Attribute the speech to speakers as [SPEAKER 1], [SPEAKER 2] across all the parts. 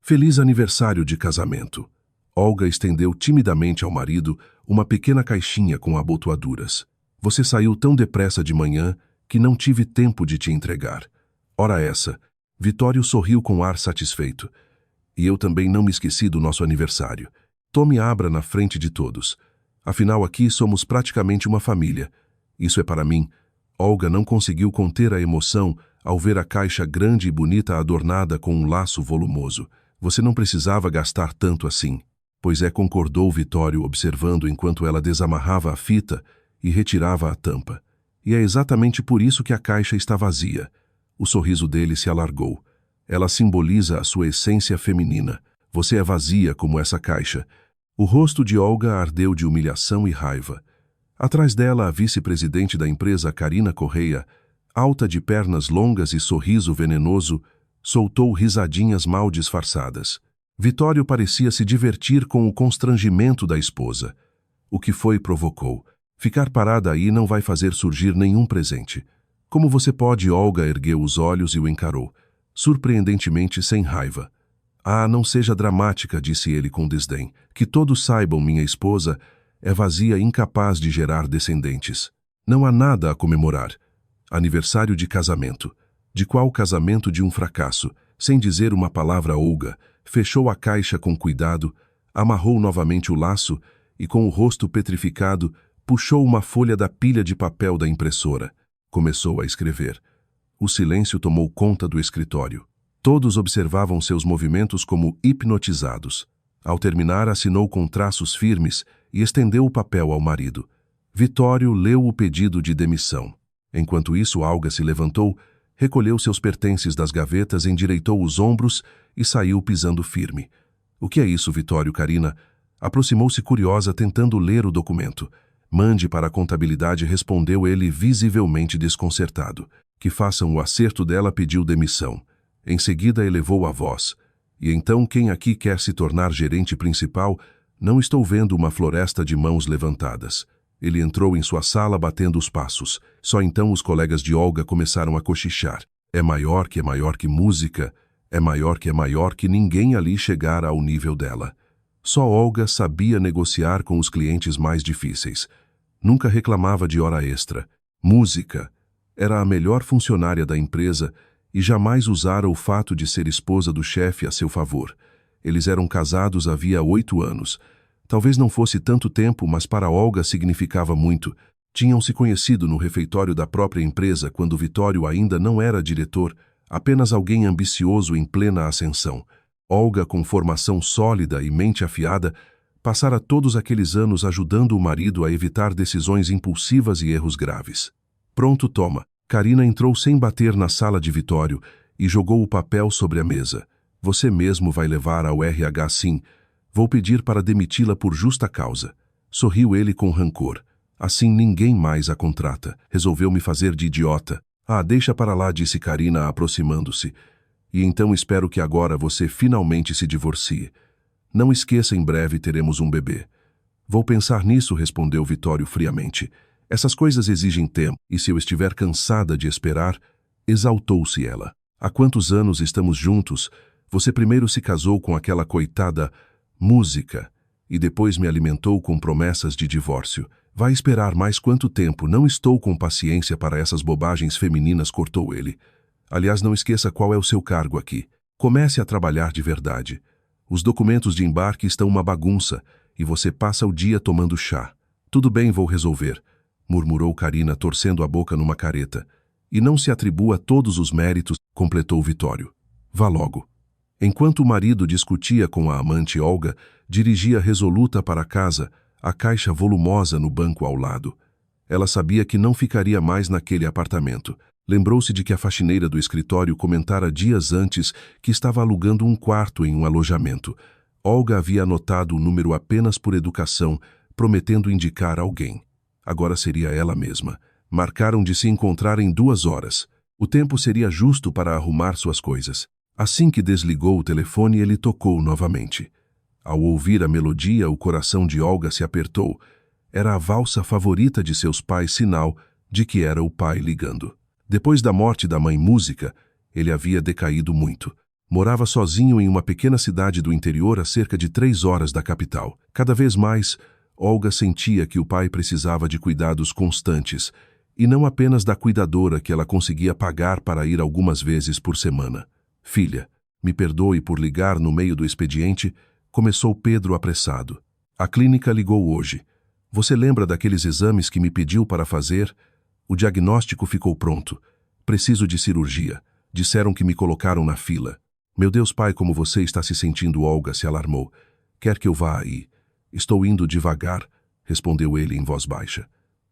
[SPEAKER 1] Feliz aniversário de casamento. Olga estendeu timidamente ao marido uma pequena caixinha com abotoaduras. Você saiu tão depressa de manhã que não tive tempo de te entregar. Ora essa. Vitório sorriu com ar satisfeito. E eu também não me esqueci do nosso aniversário. Tome e abra na frente de todos. Afinal, aqui somos praticamente uma família. Isso é para mim. Olga não conseguiu conter a emoção ao ver a caixa grande e bonita adornada com um laço volumoso. Você não precisava gastar tanto assim. Pois é, concordou Vitório, observando enquanto ela desamarrava a fita e retirava a tampa. E é exatamente por isso que a caixa está vazia. O sorriso dele se alargou. Ela simboliza a sua essência feminina. Você é vazia como essa caixa. O rosto de Olga ardeu de humilhação e raiva. Atrás dela, a vice-presidente da empresa, Karina Correia, alta de pernas longas e sorriso venenoso, soltou risadinhas mal disfarçadas. Vitório parecia se divertir com o constrangimento da esposa. O que foi provocou. Ficar parada aí não vai fazer surgir nenhum presente. Como você pode? Olga ergueu os olhos e o encarou, surpreendentemente sem raiva. Ah, não seja dramática, disse ele com desdém. Que todos saibam, minha esposa é vazia, incapaz de gerar descendentes. Não há nada a comemorar. Aniversário de casamento. De qual casamento? De um fracasso. Sem dizer uma palavra, Olga fechou a caixa com cuidado, amarrou novamente o laço e, com o rosto petrificado, puxou uma folha da pilha de papel da impressora. Começou a escrever. O silêncio tomou conta do escritório. Todos observavam seus movimentos como hipnotizados. Ao terminar, assinou com traços firmes e estendeu o papel ao marido. Vitório leu o pedido de demissão. Enquanto isso, Olga se levantou, recolheu seus pertences das gavetas, endireitou os ombros e saiu pisando firme. O que é isso, Vitório? Karina aproximou-se curiosa, tentando ler o documento. Mande para a contabilidade, respondeu ele, visivelmente desconcertado. Que façam o acerto dela, pediu demissão. Em seguida elevou a voz. E então, quem aqui quer se tornar gerente principal? Não estou vendo uma floresta de mãos levantadas. Ele entrou em sua sala batendo os passos. Só então os colegas de Olga começaram a cochichar. É maior que música. É maior que ninguém ali chegara ao nível dela. Só Olga sabia negociar com os clientes mais difíceis. Nunca reclamava de hora extra. Música. Era a melhor funcionária da empresa e jamais usara o fato de ser esposa do chefe a seu favor. Eles eram casados havia 8 anos. Talvez não fosse tanto tempo, mas para Olga significava muito. Tinham se conhecido no refeitório da própria empresa quando Vitório ainda não era diretor, apenas alguém ambicioso em plena ascensão. Olga, com formação sólida e mente afiada, passara todos aqueles anos ajudando o marido a evitar decisões impulsivas e erros graves. Pronto, toma. Karina entrou sem bater na sala de Vitório e jogou o papel sobre a mesa. Você mesmo vai levar ao RH, sim. Vou pedir para demiti-la por justa causa. Sorriu ele com rancor. Assim ninguém mais a contrata. Resolveu me fazer de idiota. Ah, deixa para lá, disse Karina, aproximando-se. E então espero que agora você finalmente se divorcie. Não esqueça, em breve teremos um bebê. Vou pensar nisso, respondeu Vitório friamente. Essas coisas exigem tempo, e se eu estiver cansada de esperar, exaltou-se ela. Há quantos anos estamos juntos? Você primeiro se casou com aquela coitada música e depois me alimentou com promessas de divórcio. Vai esperar mais quanto tempo? Não estou com paciência para essas bobagens femininas, cortou ele. Aliás, não esqueça qual é o seu cargo aqui. Comece a trabalhar de verdade. Os documentos de embarque estão uma bagunça e você passa o dia tomando chá. Tudo bem, vou resolver, murmurou Karina, torcendo a boca numa careta. E não se atribua todos os méritos, completou Vitório. Vá logo. Enquanto o marido discutia com a amante Olga, dirigia resoluta para casa, a caixa volumosa no banco ao lado. Ela sabia que não ficaria mais naquele apartamento. Lembrou-se de que a faxineira do escritório comentara dias antes que estava alugando um quarto em um alojamento. Olga havia anotado o número apenas por educação, prometendo indicar alguém. Agora seria ela mesma. Marcaram de se encontrar em 2 horas. O tempo seria justo para arrumar suas coisas. Assim que desligou o telefone, ele tocou novamente. Ao ouvir a melodia, o coração de Olga se apertou. Era a valsa favorita de seus pais, sinal de que era o pai ligando. Depois da morte da mãe Música, ele havia decaído muito. Morava sozinho em uma pequena cidade do interior a cerca de 3 horas da capital. Cada vez mais, Olga sentia que o pai precisava de cuidados constantes, e não apenas da cuidadora que ela conseguia pagar para ir algumas vezes por semana. Filha, me perdoe por ligar no meio do expediente, começou Pedro apressado. A clínica ligou hoje. Você lembra daqueles exames que me pediu para fazer? O diagnóstico ficou pronto. Preciso de cirurgia. Disseram que me colocaram na fila. Meu Deus, pai, como você está se sentindo? Olga se alarmou. Quer que eu vá aí? Estou indo devagar, respondeu ele em voz baixa.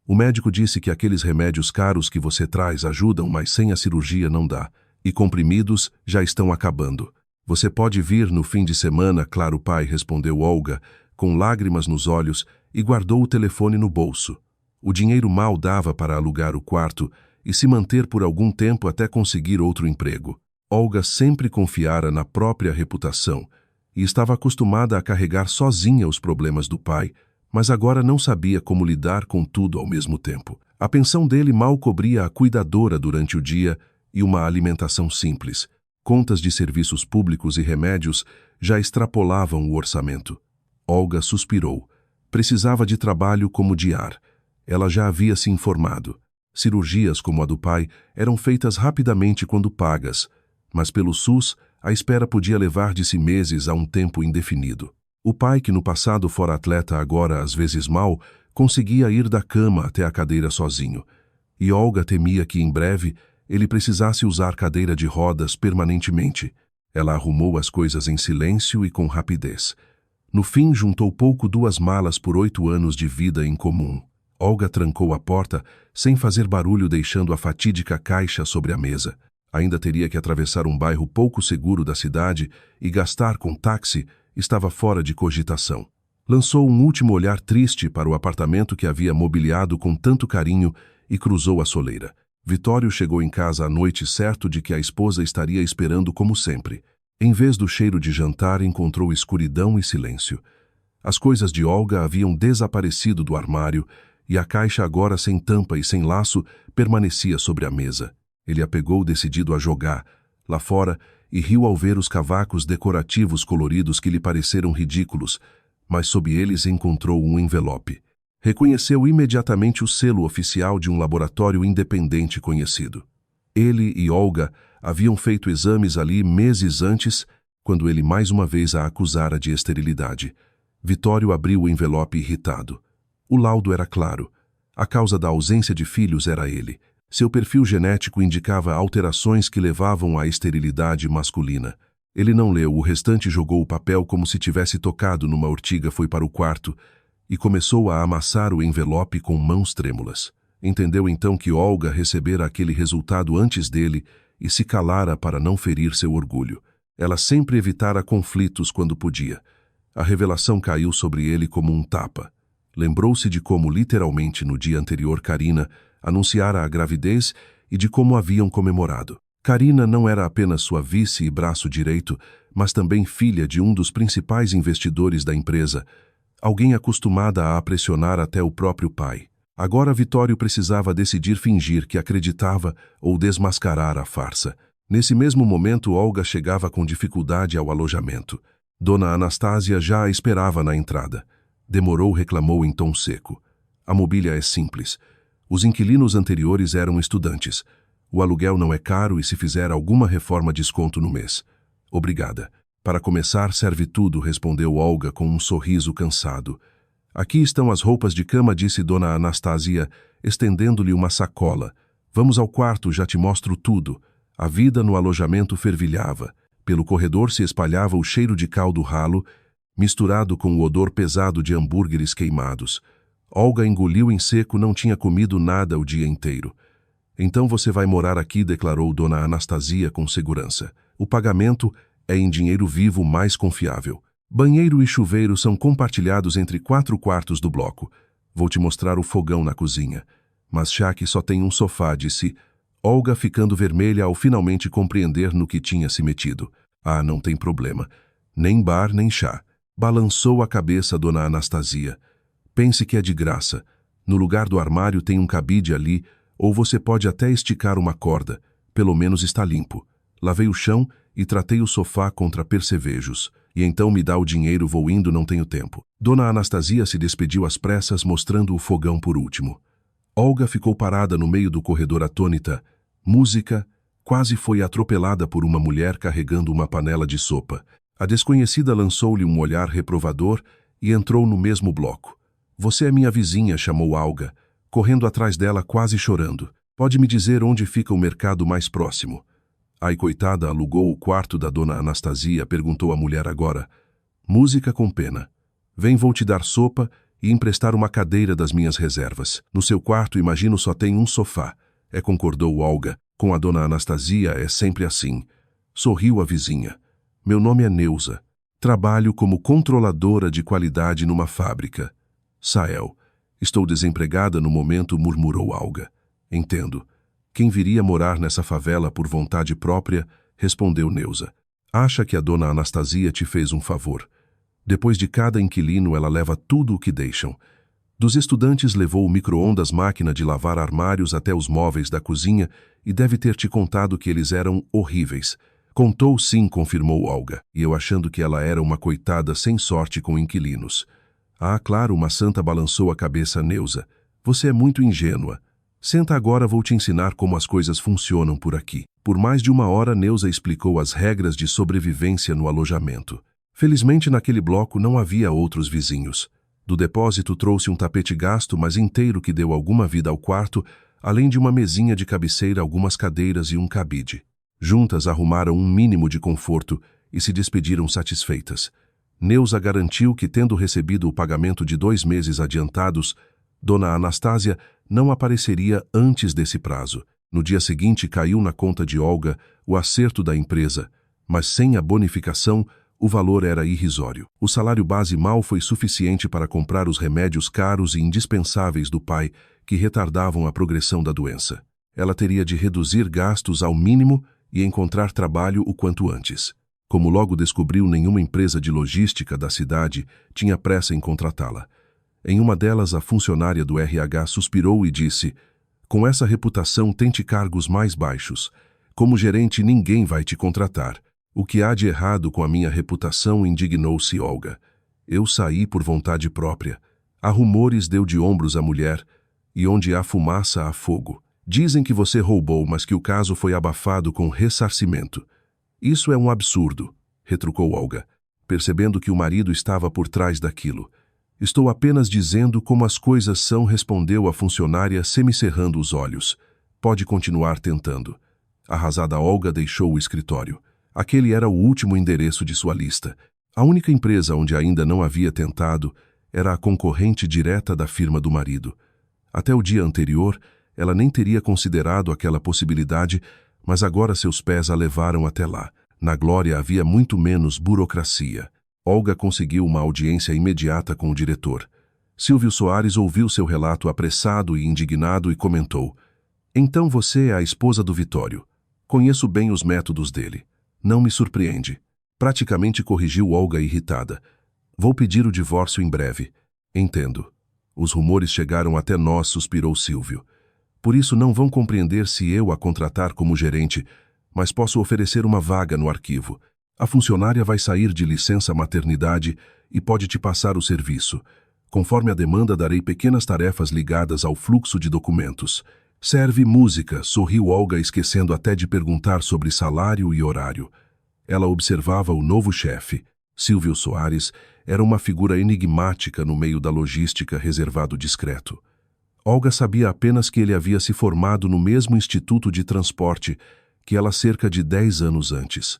[SPEAKER 1] O médico disse que aqueles remédios caros que você traz ajudam, mas sem a cirurgia não dá. E comprimidos já estão acabando. Você pode vir no fim de semana, claro, pai, respondeu Olga, com lágrimas nos olhos, e guardou o telefone no bolso. O dinheiro mal dava para alugar o quarto e se manter por algum tempo até conseguir outro emprego. Olga sempre confiara na própria reputação e estava acostumada a carregar sozinha os problemas do pai, mas agora não sabia como lidar com tudo ao mesmo tempo. A pensão dele mal cobria a cuidadora durante o dia e uma alimentação simples. Contas de serviços públicos e remédios já extrapolavam o orçamento. Olga suspirou. Precisava de trabalho como de ar. Ela já havia se informado. Cirurgias como a do pai eram feitas rapidamente quando pagas, mas pelo SUS a espera podia levar-se meses a um tempo indefinido. O pai, que no passado fora atleta, agora às vezes mal, conseguia ir da cama até a cadeira sozinho. E Olga temia que em breve ele precisasse usar cadeira de rodas permanentemente. Ela arrumou as coisas em silêncio e com rapidez. No fim, juntou pouco 2 malas por 8 anos de vida em comum. Olga trancou a porta, sem fazer barulho, deixando a fatídica caixa sobre a mesa. Ainda teria que atravessar um bairro pouco seguro da cidade e gastar com táxi, estava fora de cogitação. Lançou um último olhar triste para o apartamento que havia mobiliado com tanto carinho e cruzou a soleira. Vitório chegou em casa à noite certo de que a esposa estaria esperando como sempre. Em vez do cheiro de jantar, encontrou escuridão e silêncio. As coisas de Olga haviam desaparecido do armário e a caixa, agora sem tampa e sem laço, permanecia sobre a mesa. Ele a pegou decidido a jogar lá fora e riu ao ver os cavacos decorativos coloridos que lhe pareceram ridículos, mas sob eles encontrou um envelope. Reconheceu imediatamente o selo oficial de um laboratório independente conhecido. Ele e Olga haviam feito exames ali meses antes, quando ele mais uma vez a acusara de esterilidade. Vitório abriu o envelope irritado. O laudo era claro. A causa da ausência de filhos era ele. Seu perfil genético indicava alterações que levavam à esterilidade masculina. Ele não leu, o restante jogou o papel como se tivesse tocado numa ortiga, foi para o quarto e começou a amassar o envelope com mãos trêmulas. Entendeu então que Olga recebera aquele resultado antes dele e se calara para não ferir seu orgulho. Ela sempre evitara conflitos quando podia. A revelação caiu sobre ele como um tapa. Lembrou-se de como, literalmente, no dia anterior, Karina anunciara a gravidez e de como haviam comemorado. Karina não era apenas sua vice e braço direito, mas também filha de um dos principais investidores da empresa, alguém acostumada a pressionar até o próprio pai. Agora Vitório precisava decidir fingir que acreditava ou desmascarar a farsa. Nesse mesmo momento, Olga chegava com dificuldade ao alojamento. Dona Anastásia já a esperava na entrada. Demorou, reclamou em tom seco. A mobília é simples. Os inquilinos anteriores eram estudantes. O aluguel não é caro e, se fizer alguma reforma, desconto no mês. Obrigada. Para começar, serve tudo, respondeu Olga com um sorriso cansado. Aqui estão as roupas de cama, disse Dona Anastasia, estendendo-lhe uma sacola. Vamos ao quarto, já te mostro tudo. A vida no alojamento fervilhava. Pelo corredor se espalhava o cheiro de caldo ralo, misturado com o odor pesado de hambúrgueres queimados. Olga engoliu em seco, não tinha comido nada o dia inteiro. Então você vai morar aqui, declarou Dona Anastasia com segurança. O pagamento é em dinheiro vivo mais confiável. Banheiro e chuveiro são compartilhados entre 4 quartos do bloco. Vou te mostrar o fogão na cozinha. Mas Shaq só tem um sofá, disse Olga, ficando vermelha ao finalmente compreender no que tinha se metido. Ah, não tem problema. Nem bar, nem chá. Balançou a cabeça Dona Anastasia. Pense que é de graça. No lugar do armário tem um cabide ali, ou você pode até esticar uma corda. Pelo menos está limpo. Lavei o chão e tratei o sofá contra percevejos. E então me dá o dinheiro, vou indo, não tenho tempo. Dona Anastasia se despediu às pressas, mostrando o fogão por último. Olga ficou parada no meio do corredor atônita. Música, quase foi atropelada por uma mulher carregando uma panela de sopa. A desconhecida lançou-lhe um olhar reprovador e entrou no mesmo bloco. Você é minha vizinha, chamou Olga, correndo atrás dela quase chorando. Pode me dizer onde fica o mercado mais próximo? Ai, coitada, alugou o quarto da dona Anastasia, perguntou a mulher agora. Música com pena. Vem, vou te dar sopa e emprestar uma cadeira das minhas reservas. No seu quarto, imagino, só tem um sofá. Concordou Olga. Com a dona Anastasia é sempre assim. Sorriu a vizinha. Meu nome é Neuza. Trabalho como controladora de qualidade numa fábrica. Sael. Estou desempregada no momento, murmurou Olga. Entendo. Quem viria morar nessa favela por vontade própria? Respondeu Neuza. Acha que a dona Anastasia te fez um favor. Depois de cada inquilino, ela leva tudo o que deixam. Dos estudantes levou o micro-ondas, máquina de lavar armários até os móveis da cozinha e deve ter te contado que eles eram horríveis. Contou sim, confirmou Olga, e eu achando que ela era uma coitada sem sorte com inquilinos. Ah, claro, uma santa, balançou a cabeça Neuza. Você é muito ingênua. Senta agora, vou te ensinar como as coisas funcionam por aqui. Por mais de 1 hora, Neuza explicou as regras de sobrevivência no alojamento. Felizmente, naquele bloco não havia outros vizinhos. Do depósito trouxe um tapete gasto, mas inteiro, que deu alguma vida ao quarto, além de uma mesinha de cabeceira, algumas cadeiras e um cabide. Juntas arrumaram um mínimo de conforto e se despediram satisfeitas. Neuza garantiu que, tendo recebido o pagamento de 2 meses adiantados, Dona Anastásia não apareceria antes desse prazo. No dia seguinte, caiu na conta de Olga o acerto da empresa, mas sem a bonificação, o valor era irrisório. O salário base mal foi suficiente para comprar os remédios caros e indispensáveis do pai, que retardavam a progressão da doença. Ela teria de reduzir gastos ao mínimo e encontrar trabalho o quanto antes. Como logo descobriu, nenhuma empresa de logística da cidade tinha pressa em contratá-la. Em uma delas, a funcionária do RH suspirou e disse: com essa reputação, tente cargos mais baixos. Como gerente, ninguém vai te contratar. O que há de errado com a minha reputação? Indignou-se Olga. Eu saí por vontade própria. Há rumores, deu de ombros a mulher, e onde há fumaça, há fogo. Dizem que você roubou, mas que o caso foi abafado com ressarcimento. Isso é um absurdo, retrucou Olga, percebendo que o marido estava por trás daquilo. Estou apenas dizendo como as coisas são, respondeu a funcionária, semicerrando os olhos. Pode continuar tentando. Arrasada, Olga deixou o escritório. Aquele era o último endereço de sua lista. A única empresa onde ainda não havia tentado era a concorrente direta da firma do marido. Até o dia anterior, ela nem teria considerado aquela possibilidade, mas agora seus pés a levaram até lá. Na Glória havia muito menos burocracia. Olga conseguiu uma audiência imediata com o diretor. Silvio Soares ouviu seu relato apressado e indignado e comentou: então você é a esposa do Vitório. Conheço bem os métodos dele. Não me surpreende. Praticamente corrigiu Olga irritada. Vou pedir o divórcio em breve. Entendo. Os rumores chegaram até nós, suspirou Silvio. Por isso não vão compreender se eu a contratar como gerente, mas posso oferecer uma vaga no arquivo. A funcionária vai sair de licença maternidade e pode te passar o serviço. Conforme a demanda, darei pequenas tarefas ligadas ao fluxo de documentos. Serve música, sorriu Olga, esquecendo até de perguntar sobre salário e horário. Ela observava o novo chefe. Silvio Soares era uma figura enigmática no meio da logística, reservado discreto. Olga sabia apenas que ele havia se formado no mesmo instituto de transporte que ela cerca de 10 anos antes.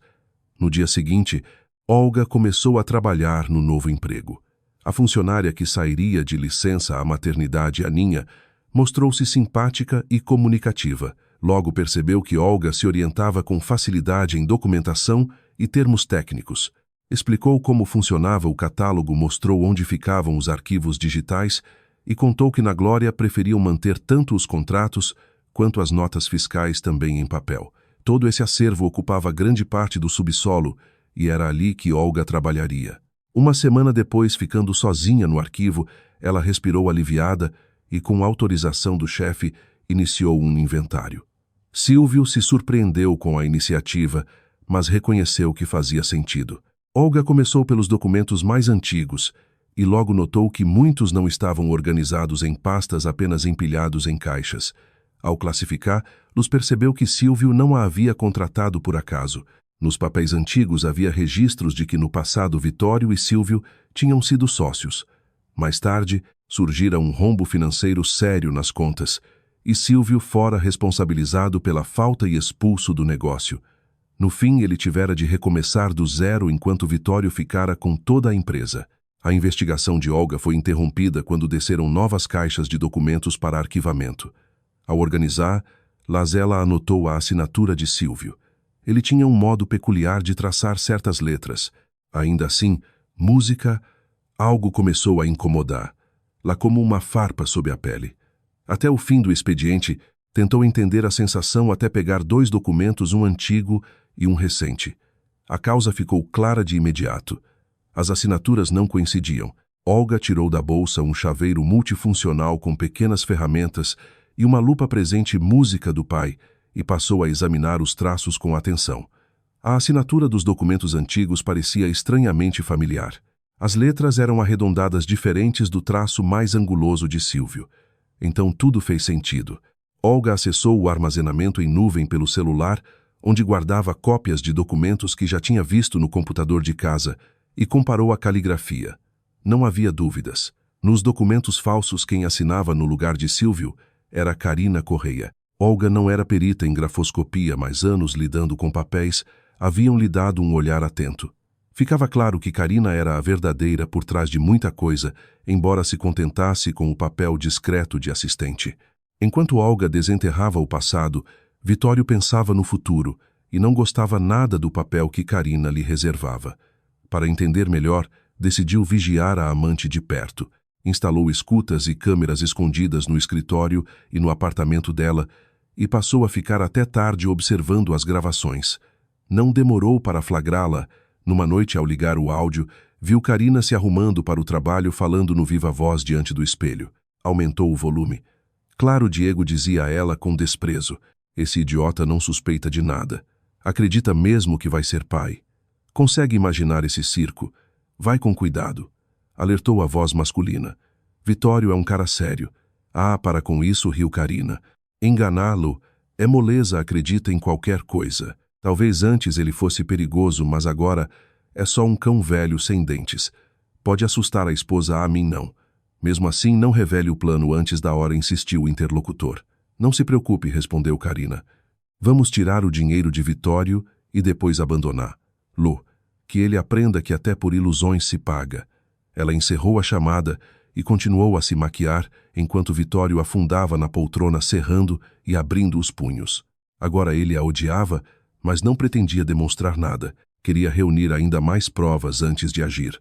[SPEAKER 1] No dia seguinte, Olga começou a trabalhar no novo emprego. A funcionária que sairia de licença à maternidade, Aninha, mostrou-se simpática e comunicativa. Logo percebeu que Olga se orientava com facilidade em documentação e termos técnicos. Explicou como funcionava o catálogo, mostrou onde ficavam os arquivos digitais e contou que na Glória preferiam manter tanto os contratos quanto as notas fiscais também em papel. Todo esse acervo ocupava grande parte do subsolo e era ali que Olga trabalharia. Uma semana depois, ficando sozinha no arquivo, ela respirou aliviada e, com autorização do chefe, iniciou um inventário. Silvio se surpreendeu com a iniciativa, mas reconheceu que fazia sentido. Olga começou pelos documentos mais antigos e logo notou que muitos não estavam organizados em pastas, apenas empilhados em caixas. Ao classificar, Luz percebeu que Silvio não a havia contratado por acaso. Nos papéis antigos havia registros de que no passado Vitório e Silvio tinham sido sócios. Mais tarde, surgira um rombo financeiro sério nas contas, e Silvio fora responsabilizado pela falta e expulso do negócio. No fim, ele tivera de recomeçar do zero enquanto Vitório ficara com toda a empresa. A investigação de Olga foi interrompida quando desceram novas caixas de documentos para arquivamento. Ao organizar, Lazella anotou a assinatura de Silvio. Ele tinha um modo peculiar de traçar certas letras. Ainda assim, música, algo começou a incomodar, lá como uma farpa sob a pele. Até o fim do expediente, tentou entender a sensação até pegar 2 documentos, um antigo e um recente. A causa ficou clara de imediato. As assinaturas não coincidiam. Olga tirou da bolsa um chaveiro multifuncional com pequenas ferramentas e uma lupa presente música do pai e passou a examinar os traços com atenção. A assinatura dos documentos antigos parecia estranhamente familiar. As letras eram arredondadas diferentes do traço mais anguloso de Silvio. Então tudo fez sentido. Olga acessou o armazenamento em nuvem pelo celular, onde guardava cópias de documentos que já tinha visto no computador de casa, e comparou a caligrafia. Não havia dúvidas. Nos documentos falsos, quem assinava no lugar de Silvio era Karina Correia. Olga não era perita em grafoscopia, mas anos lidando com papéis haviam lhe dado um olhar atento. Ficava claro que Karina era a verdadeira por trás de muita coisa, embora se contentasse com o papel discreto de assistente. Enquanto Olga desenterrava o passado, Vitório pensava no futuro e não gostava nada do papel que Karina lhe reservava. Para entender melhor, decidiu vigiar a amante de perto. Instalou escutas e câmeras escondidas no escritório e no apartamento dela e passou a ficar até tarde observando as gravações. Não demorou para flagrá-la. Numa noite, ao ligar o áudio, viu Karina se arrumando para o trabalho falando no viva-voz diante do espelho. Aumentou o volume. Claro, Diego dizia a ela com desprezo. Esse idiota não suspeita de nada. Acredita mesmo que vai ser pai. Consegue imaginar esse circo? Vai com cuidado. Alertou a voz masculina. Vitório é um cara sério. Ah, para com isso, riu Karina. Enganá-lo é moleza, acredita em qualquer coisa. Talvez antes ele fosse perigoso, mas agora é só um cão velho sem dentes. Pode assustar a esposa, a mim não. Mesmo assim, não revele o plano antes da hora, insistiu o interlocutor. Não se preocupe, respondeu Karina. Vamos tirar o dinheiro de Vitório e depois abandonar. Lu, que ele aprenda que até por ilusões se paga. Ela encerrou a chamada e continuou a se maquiar enquanto Vitório afundava na poltrona cerrando e abrindo os punhos. Agora ele a odiava, mas não pretendia demonstrar nada. Queria reunir ainda mais provas antes de agir.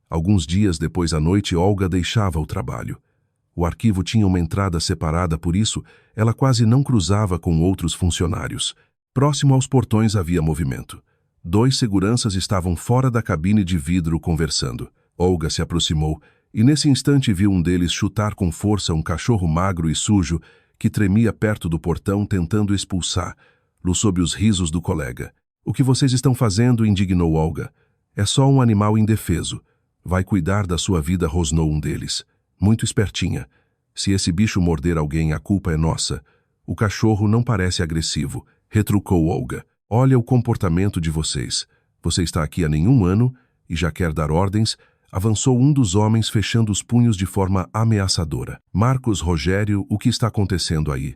[SPEAKER 1] Alguns dias depois à noite, Olga deixava o trabalho. O arquivo tinha uma entrada separada, por isso ela quase não cruzava com outros funcionários. Próximo aos portões havia movimento. 2 seguranças estavam fora da cabine de vidro conversando. Olga se aproximou e nesse instante viu um deles chutar com força um cachorro magro e sujo que tremia perto do portão tentando expulsá-lo sob os risos do colega. O que vocês estão fazendo? Indignou Olga. É só um animal indefeso. Vai cuidar da sua vida, rosnou um deles. Muito espertinha. Se esse bicho morder alguém, a culpa é nossa. O cachorro não parece agressivo, retrucou Olga. Olha o comportamento de vocês. Você está aqui há nenhum ano e já quer dar ordens, avançou um dos homens fechando os punhos de forma ameaçadora. Marcos, Rogério, o que está acontecendo aí?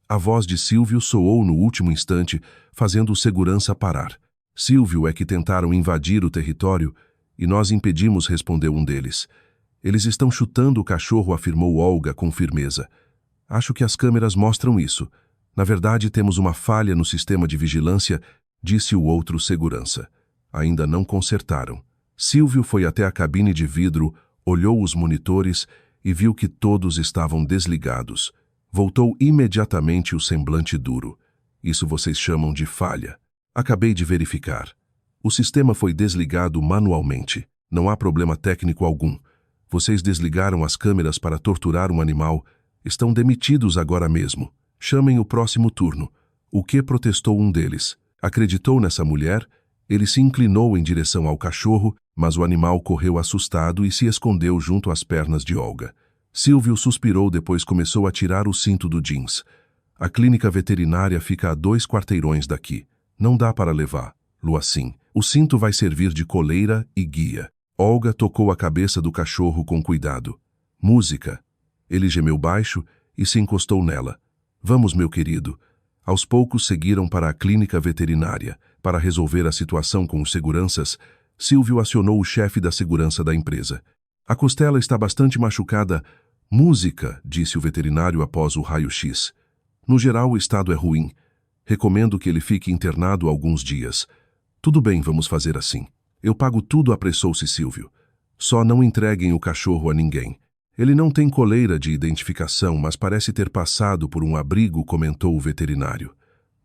[SPEAKER 1] A voz de Silvio soou no último instante, fazendo o segurança parar. Silvio, é que tentaram invadir o território e nós impedimos, respondeu um deles. Eles estão chutando o cachorro, afirmou Olga com firmeza. Acho que as câmeras mostram isso. Na verdade, temos uma falha no sistema de vigilância, disse o outro segurança. Ainda não consertaram. Silvio foi até a cabine de vidro, olhou os monitores e viu que todos estavam desligados. Voltou imediatamente o semblante duro. Isso vocês chamam de falha. Acabei de verificar. O sistema foi desligado manualmente. Não há problema técnico algum. Vocês desligaram as câmeras para torturar um animal. Estão demitidos agora mesmo. Chamem o próximo turno. O que? Protestou um deles. Acreditou nessa mulher? Ele se inclinou em direção ao cachorro, mas o animal correu assustado e se escondeu junto às pernas de Olga. Silvio suspirou, depois começou a tirar o cinto do jeans. A clínica veterinária fica a 2 quarteirões daqui. Não dá para levá-lo assim. O cinto vai servir de coleira e guia. Olga tocou a cabeça do cachorro com cuidado. Música. Ele gemeu baixo e se encostou nela. Vamos, meu querido. Aos poucos seguiram para a clínica veterinária. Para resolver a situação com os seguranças, Silvio acionou o chefe da segurança da empresa. A costela está bastante machucada. Música, disse o veterinário após o raio-x. No geral, o estado é ruim. Recomendo que ele fique internado alguns dias. Tudo bem, vamos fazer assim. Eu pago tudo, apressou-se Silvio. Só não entreguem o cachorro a ninguém. Ele não tem coleira de identificação, mas parece ter passado por um abrigo, comentou o veterinário.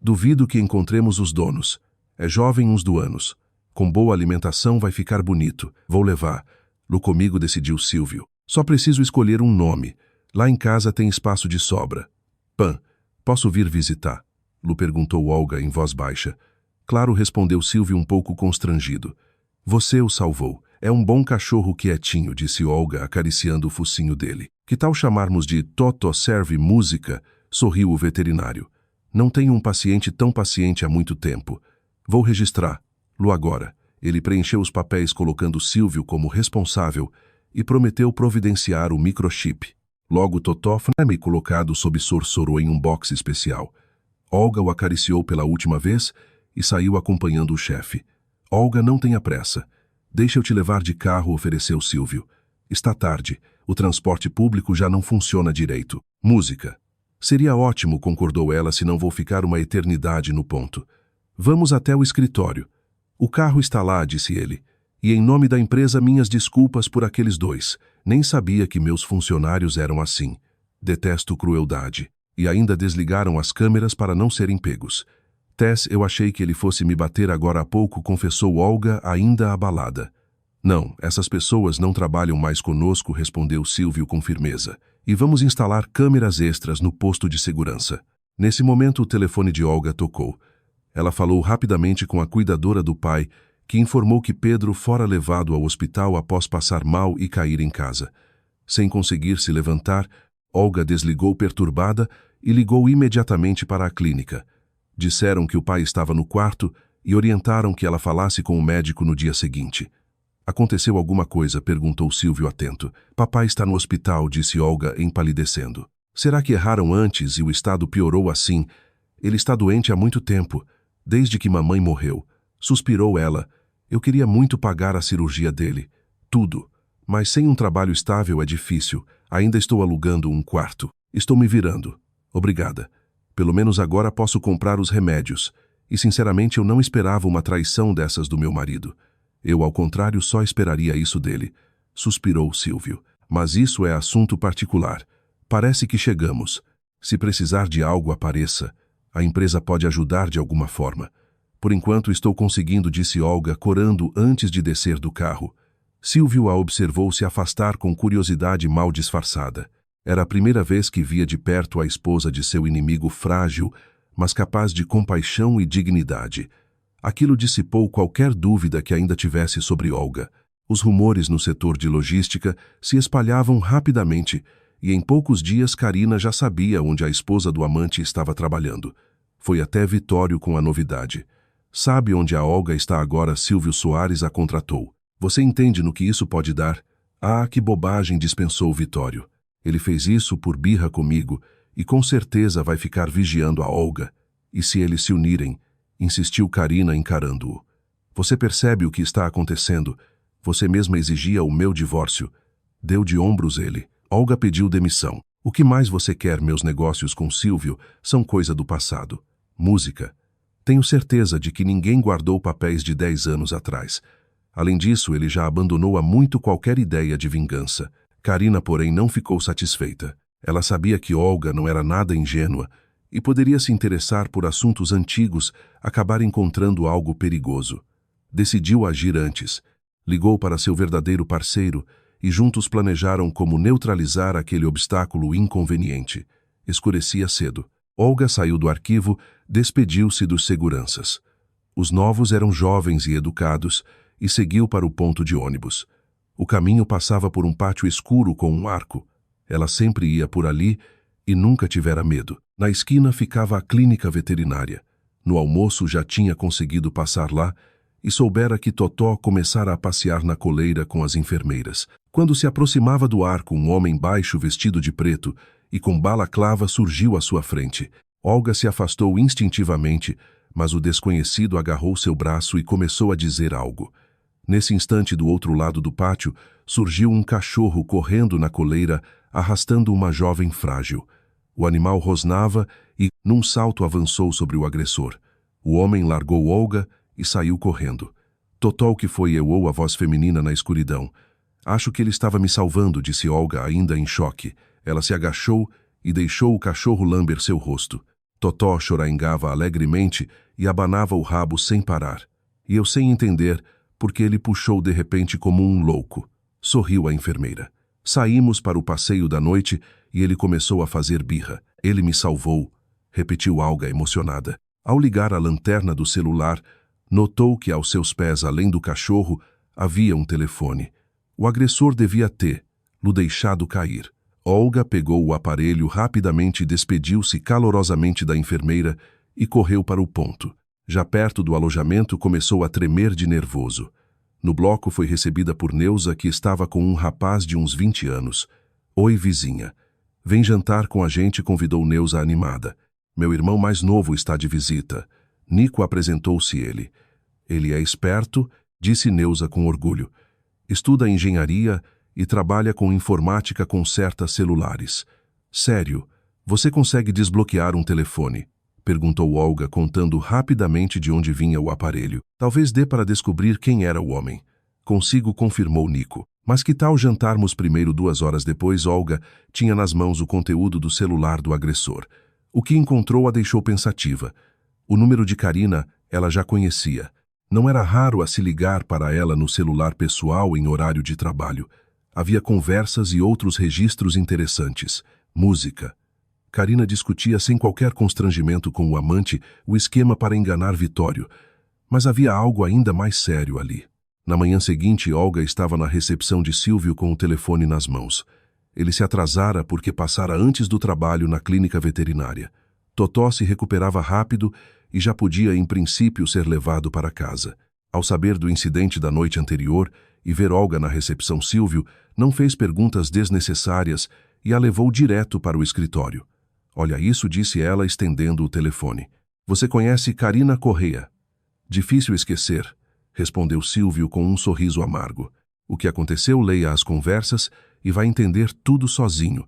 [SPEAKER 1] Duvido que encontremos os donos. É jovem, uns 2 anos. Com boa alimentação vai ficar bonito. Vou levar-lo comigo, decidiu Silvio. Só preciso escolher um nome. Lá em casa tem espaço de sobra. Pan, posso vir visitar-lo? Perguntou Olga em voz baixa. Claro, respondeu Silvio um pouco constrangido. Você o salvou. É um bom cachorro quietinho, disse Olga, acariciando o focinho dele. Que tal chamarmos de Totó? Serve música? Sorriu o veterinário. Não tenho um paciente tão paciente há muito tempo. Vou registrá-lo agora. Ele preencheu os papéis colocando Silvio como responsável e prometeu providenciar o microchip. Logo Totó foi colocado sob sorsorô em um box especial. Olga o acariciou pela última vez e saiu acompanhando o chefe. Olga, não tenha pressa. Deixa eu te levar de carro, ofereceu Silvio. Está tarde. O transporte público já não funciona direito. Música. Seria ótimo, concordou ela, se não vou ficar uma eternidade no ponto. Vamos até o escritório. O carro está lá, disse ele. E em nome da empresa, minhas desculpas por aqueles 2. Nem sabia que meus funcionários eram assim. Detesto crueldade. E ainda desligaram as câmeras para não serem pegos. Tess, eu achei que ele fosse me bater agora há pouco, confessou Olga, ainda abalada. Não, essas pessoas não trabalham mais conosco, respondeu Silvio com firmeza. E vamos instalar câmeras extras no posto de segurança. Nesse momento, o telefone de Olga tocou. Ela falou rapidamente com a cuidadora do pai, que informou que Pedro fora levado ao hospital após passar mal e cair em casa. Sem conseguir se levantar, Olga desligou perturbada e ligou imediatamente para a clínica. Disseram que o pai estava no quarto e orientaram que ela falasse com o médico no dia seguinte. Aconteceu alguma coisa? Perguntou Silvio atento. Papai está no hospital, disse Olga empalidecendo. Será que erraram antes e o estado piorou assim? Ele está doente há muito tempo, desde que mamãe morreu. Suspirou ela. Eu queria muito pagar a cirurgia dele. Tudo. Mas sem um trabalho estável é difícil. Ainda estou alugando um quarto. Estou me virando. Obrigada. Pelo menos agora posso comprar os remédios. E sinceramente eu não esperava uma traição dessas do meu marido. Eu, ao contrário, só esperaria isso dele. Suspirou Silvio. Mas isso é assunto particular. Parece que chegamos. Se precisar de algo, apareça. A empresa pode ajudar de alguma forma. Por enquanto estou conseguindo, disse Olga, corando antes de descer do carro. Silvio a observou se afastar com curiosidade mal disfarçada. Era a primeira vez que via de perto a esposa de seu inimigo frágil, mas capaz de compaixão e dignidade. Aquilo dissipou qualquer dúvida que ainda tivesse sobre Olga. Os rumores no setor de logística se espalhavam rapidamente, e em poucos dias Karina já sabia onde a esposa do amante estava trabalhando. Foi até Vitório com a novidade. Sabe onde a Olga está agora? Silvio Soares a contratou. Você entende no que isso pode dar? Ah, que bobagem, dispensou Vitório. Ele fez isso por birra comigo e com certeza vai ficar vigiando a Olga. E se eles se unirem? Insistiu Karina encarando-o. Você percebe o que está acontecendo? Você mesma exigia o meu divórcio. Deu de ombros ele. Olga pediu demissão. O que mais você quer? Meus negócios com Silvio são coisa do passado. Música. Tenho certeza de que ninguém guardou papéis de 10 anos atrás. Além disso, ele já abandonou há muito qualquer ideia de vingança. Karina, porém, não ficou satisfeita. Ela sabia que Olga não era nada ingênua e poderia se interessar por assuntos antigos, acabar encontrando algo perigoso. Decidiu agir antes. Ligou para seu verdadeiro parceiro e juntos planejaram como neutralizar aquele obstáculo inconveniente. Escurecia cedo. Olga saiu do arquivo, despediu-se dos seguranças. Os novos eram jovens e educados e seguiu para o ponto de ônibus. O caminho passava por um pátio escuro com um arco. Ela sempre ia por ali e nunca tivera medo. Na esquina ficava a clínica veterinária. No almoço já tinha conseguido passar lá e soubera que Totó começara a passear na coleira com as enfermeiras. Quando se aproximava do arco, um homem baixo vestido de preto e com balaclava surgiu à sua frente. Olga se afastou instintivamente, mas o desconhecido agarrou seu braço e começou a dizer algo. Nesse instante, do outro lado do pátio, surgiu um cachorro correndo na coleira, arrastando uma jovem frágil. O animal rosnava e, num salto, avançou sobre o agressor. O homem largou Olga e saiu correndo. Totó, que foi, ecoou a voz feminina na escuridão. Acho que ele estava me salvando, disse Olga, ainda em choque. Ela se agachou e deixou o cachorro lamber seu rosto. Totó choraingava alegremente e abanava o rabo sem parar. E eu, sem entender, porque ele puxou de repente como um louco. Sorriu a enfermeira. Saímos para o passeio da noite e ele começou a fazer birra. Ele me salvou, repetiu Olga emocionada. Ao ligar a lanterna do celular, notou que aos seus pés, além do cachorro, havia um telefone. O agressor devia ter-lo deixado cair. Olga pegou o aparelho rapidamente, despediu-se calorosamente da enfermeira e correu para o ponto. Já perto do alojamento, começou a tremer de nervoso. No bloco foi recebida por Neuza, que estava com um rapaz de uns 20 anos. Oi, vizinha. Vem jantar com a gente, convidou Neuza animada. Meu irmão mais novo está de visita. Nico, apresentou-se ele. Ele é esperto, disse Neuza com orgulho. Estuda engenharia e trabalha com informática, conserta celulares. Sério, você consegue desbloquear um telefone? Perguntou Olga, contando rapidamente de onde vinha o aparelho. Talvez dê para descobrir quem era o homem. Consigo, confirmou Nico. Mas que tal jantarmos primeiro? 2 horas depois, Olga tinha nas mãos o conteúdo do celular do agressor. O que encontrou a deixou pensativa. O número de Karina ela já conhecia. Não era raro a se ligar para ela no celular pessoal em horário de trabalho. Havia conversas e outros registros interessantes. Música. Karina discutia sem qualquer constrangimento com o amante o esquema para enganar Vitório. Mas havia algo ainda mais sério ali. Na manhã seguinte, Olga estava na recepção de Silvio com o telefone nas mãos. Ele se atrasara porque passara antes do trabalho na clínica veterinária. Totó se recuperava rápido e já podia, em princípio, ser levado para casa. Ao saber do incidente da noite anterior e ver Olga na recepção, Silvio não fez perguntas desnecessárias e a levou direto para o escritório. Olha isso, disse ela, estendendo o telefone. Você conhece Karina Correia? Difícil esquecer, respondeu Silvio com um sorriso amargo. O que aconteceu? Leia as conversas e vai entender tudo sozinho.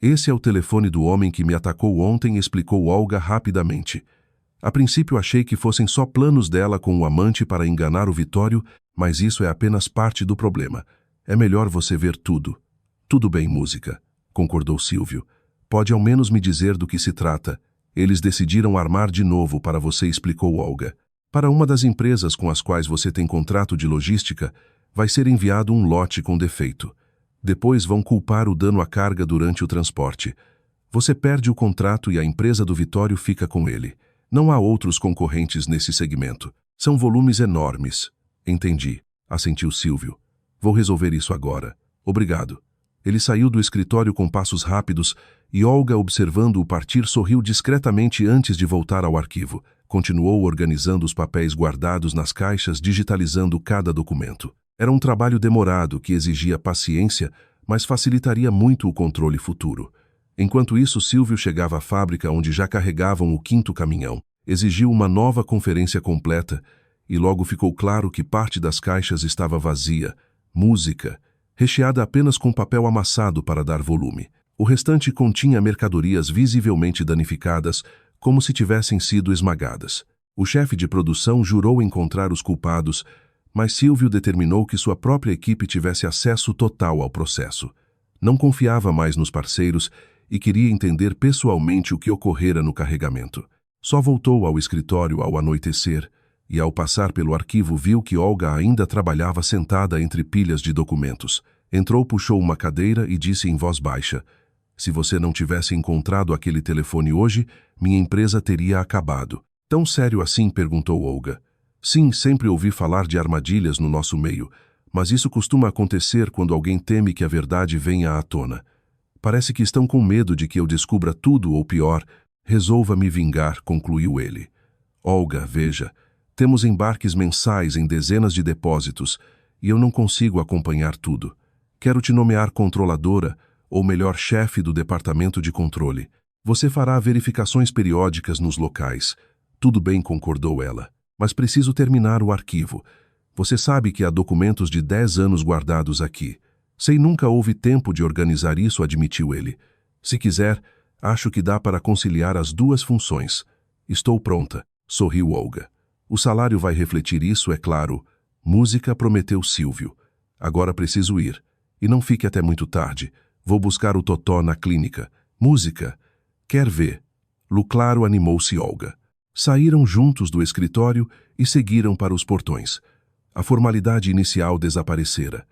[SPEAKER 1] Esse é o telefone do homem que me atacou ontem, explicou Olga rapidamente. A princípio achei que fossem só planos dela com o amante para enganar o Vitório, mas isso é apenas parte do problema. É melhor você ver tudo. Tudo bem, música, concordou Silvio. Pode ao menos me dizer do que se trata. Eles decidiram armar de novo para você, explicou Olga. Para uma das empresas com as quais você tem contrato de logística, vai ser enviado um lote com defeito. Depois vão culpar o dano à carga durante o transporte. Você perde o contrato e a empresa do Vitório fica com ele. Não há outros concorrentes nesse segmento. São volumes enormes. Entendi, assentiu Silvio. Vou resolver isso agora. Obrigado. Ele saiu do escritório com passos rápidos e Olga, observando-o partir, sorriu discretamente antes de voltar ao arquivo. Continuou organizando os papéis guardados nas caixas, digitalizando cada documento. Era um trabalho demorado que exigia paciência, mas facilitaria muito o controle futuro. Enquanto isso, Silvio chegava à fábrica onde já carregavam o 5º caminhão. Exigiu uma nova conferência completa e logo ficou claro que parte das caixas estava vazia. Música, recheada apenas com papel amassado para dar volume. O restante continha mercadorias visivelmente danificadas, como se tivessem sido esmagadas. O chefe de produção jurou encontrar os culpados, mas Silvio determinou que sua própria equipe tivesse acesso total ao processo. Não confiava mais nos parceiros e queria entender pessoalmente o que ocorrera no carregamento. Só voltou ao escritório ao anoitecer e, ao passar pelo arquivo, viu que Olga ainda trabalhava sentada entre pilhas de documentos. Entrou, puxou uma cadeira e disse em voz baixa: se você não tivesse encontrado aquele telefone hoje, minha empresa teria acabado. Tão sério assim? Perguntou Olga. Sim, sempre ouvi falar de armadilhas no nosso meio, mas isso costuma acontecer quando alguém teme que a verdade venha à tona. Parece que estão com medo de que eu descubra tudo ou pior, resolva me vingar, concluiu ele. Olga, veja, temos embarques mensais em dezenas de depósitos e eu não consigo acompanhar tudo. Quero te nomear controladora, ou melhor, chefe do departamento de controle. Você fará verificações periódicas nos locais. Tudo bem, concordou ela. Mas preciso terminar o arquivo. Você sabe que há documentos de 10 anos guardados aqui. Sei nunca houve tempo de organizar isso, admitiu ele. Se quiser, acho que dá para conciliar as duas funções. Estou pronta, sorriu Olga. O salário vai refletir isso, é claro. Música, prometeu Silvio. Agora preciso ir. E não fique até muito tarde. Vou buscar o Totó na clínica. Música. Quer ver? Luclaro, animou-se Olga. Saíram juntos do escritório e seguiram para os portões. A formalidade inicial desaparecera.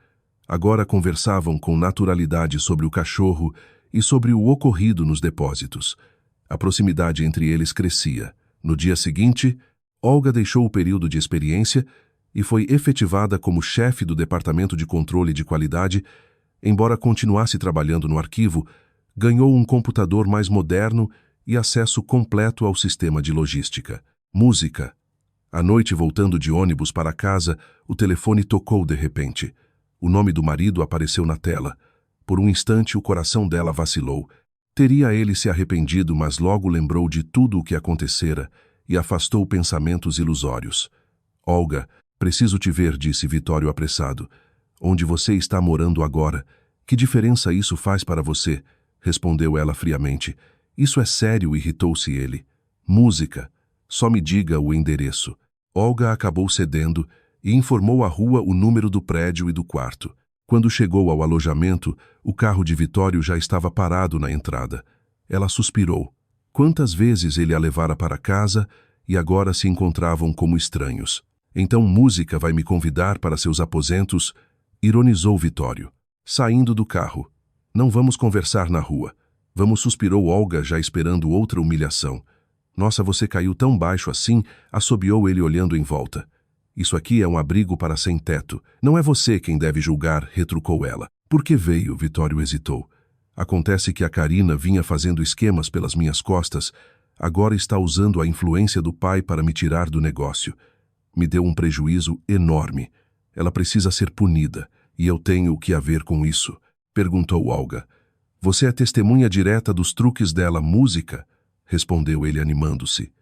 [SPEAKER 1] Agora conversavam com naturalidade sobre o cachorro e sobre o ocorrido nos depósitos. A proximidade entre eles crescia. No dia seguinte, Olga deixou o período de experiência e foi efetivada como chefe do Departamento de Controle de Qualidade. Embora continuasse trabalhando no arquivo, ganhou um computador mais moderno e acesso completo ao sistema de logística. Música. À noite, voltando de ônibus para casa, o telefone tocou de repente. O nome do marido apareceu na tela. Por um instante, o coração dela vacilou. Teria ele se arrependido, mas logo lembrou de tudo o que acontecera e afastou pensamentos ilusórios. Olga, preciso te ver, disse Vitório apressado. Onde você está morando agora? Que diferença isso faz para você? Respondeu ela friamente. Isso é sério, irritou-se ele. Música. Só me diga o endereço. Olga acabou cedendo e informou à rua o número do prédio e do quarto. Quando chegou ao alojamento, o carro de Vitório já estava parado na entrada. Ela suspirou. Quantas vezes ele a levara para casa e agora se encontravam como estranhos. Então Música vai me convidar para seus aposentos? Ironizou Vitório. Saindo do carro. Não vamos conversar na rua. Vamos, suspirou Olga, já esperando outra humilhação. Nossa, você caiu tão baixo assim, assobiou ele olhando em volta. Isso aqui é um abrigo para sem-teto. Não é você quem deve julgar, retrucou ela. Por que veio? Vitório hesitou. Acontece que a Karina vinha fazendo esquemas pelas minhas costas. Agora está usando a influência do pai para me tirar do negócio. Me deu um prejuízo enorme. Ela precisa ser punida. E eu tenho o que a ver com isso? Perguntou Olga. Você é testemunha direta dos truques dela, Música? Respondeu ele animando-se.